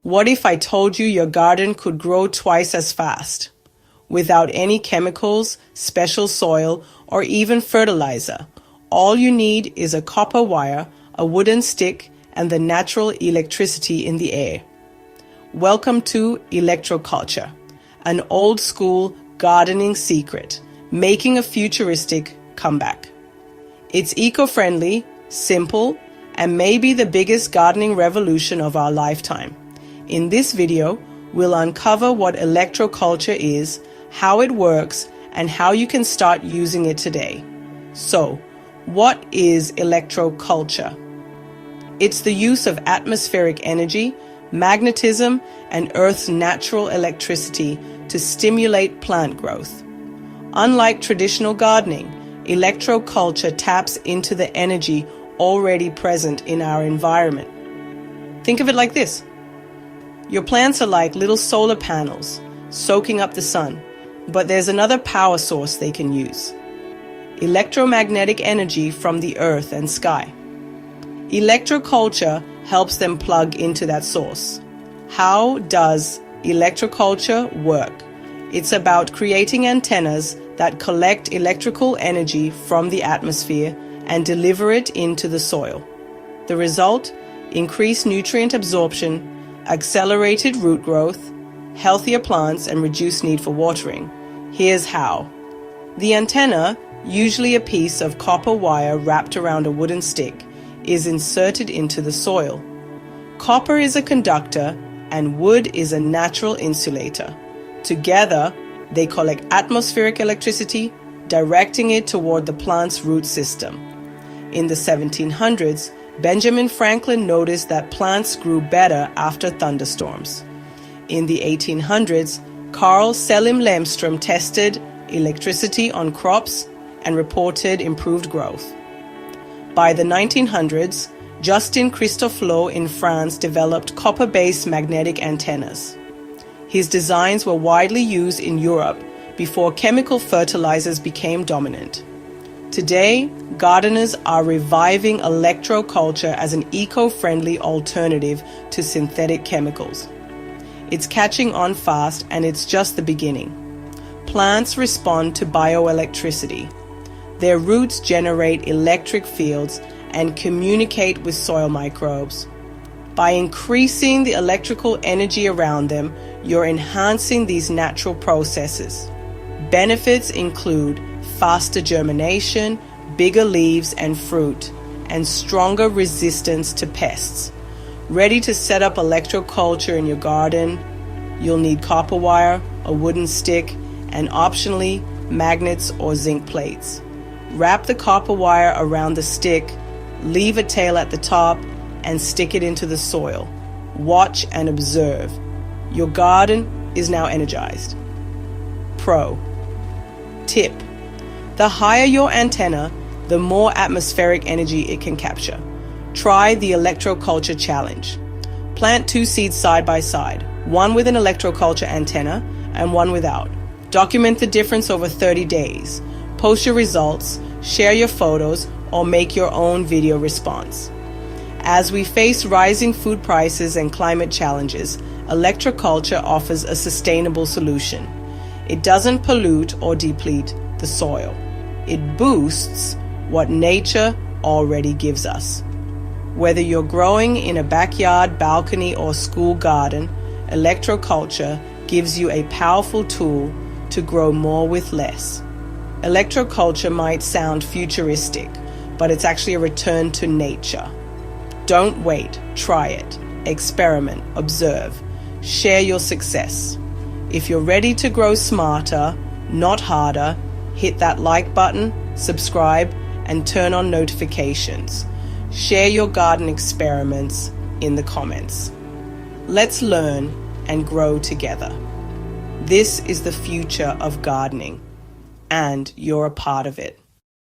What if I told you your garden could grow twice as fast? Without any chemicals, special soil, or even fertilizer. All you need is a copper wire, a wooden stick, and the natural electricity in the air. Welcome to Electroculture, an old-school gardening secret, making a futuristic comeback. It's eco-friendly, simple, and maybe the biggest gardening revolution of our lifetime. In this video, we'll uncover what electroculture is, how it works, and how you can start using it today. So, what is electroculture? It's the use of atmospheric energy, magnetism, and Earth's natural electricity to stimulate plant growth. Unlike traditional gardening, electroculture taps into the energy already present in our environment. Think of it like this. Your plants are like little solar panels, soaking up the sun, but there's another power source they can use. Electromagnetic energy from the earth and sky. Electroculture helps them plug into that source. How does electroculture work? It's about creating antennas that collect electrical energy from the atmosphere and deliver it into the soil. The result? Increased nutrient absorption, accelerated root growth, healthier plants, and reduced need for watering. Here's how. The antenna, usually a piece of copper wire wrapped around a wooden stick, is inserted into the soil. Copper is a conductor and wood is a natural insulator. Together, they collect atmospheric electricity, directing it toward the plant's root system. In the 1700s, Benjamin Franklin noticed that plants grew better after thunderstorms. In the 1800s, Carl Selim Lemstrom tested electricity on crops and reported improved growth. By the 1900s, Justin Christoflo in France developed copper-based magnetic antennas. His designs were widely used in Europe before chemical fertilizers became dominant. Today, gardeners are reviving electroculture as an eco-friendly alternative to synthetic chemicals. It's catching on fast, and it's just the beginning. Plants respond to bioelectricity. Their roots generate electric fields and communicate with soil microbes. By increasing the electrical energy around them, you're enhancing these natural processes. Benefits include faster germination, bigger leaves and fruit, and stronger resistance to pests. Ready to set up electroculture in your garden? You'll need copper wire, a wooden stick, and optionally, magnets or zinc plates. Wrap the copper wire around the stick, leave a tail at the top, and stick it into the soil. Watch and observe. Your garden is now energized. Pro tip: the higher your antenna, the more atmospheric energy it can capture. Try the Electroculture Challenge. Plant 2 seeds side by side, one with an electroculture antenna and one without. Document the difference over 30 days. Post your results, share your photos, or make your own video response. As we face rising food prices and climate challenges, electroculture offers a sustainable solution. It doesn't pollute or deplete the soil. It boosts what nature already gives us. Whether you're growing in a backyard, balcony, or school garden, electroculture gives you a powerful tool to grow more with less. Electroculture might sound futuristic, but it's actually a return to nature. Don't wait, try it, experiment, observe, share your success. If you're ready to grow smarter, not harder, hit that like button, subscribe, and turn on notifications. Share your garden experiments in the comments. Let's learn and grow together. This is the future of gardening, and you're a part of it.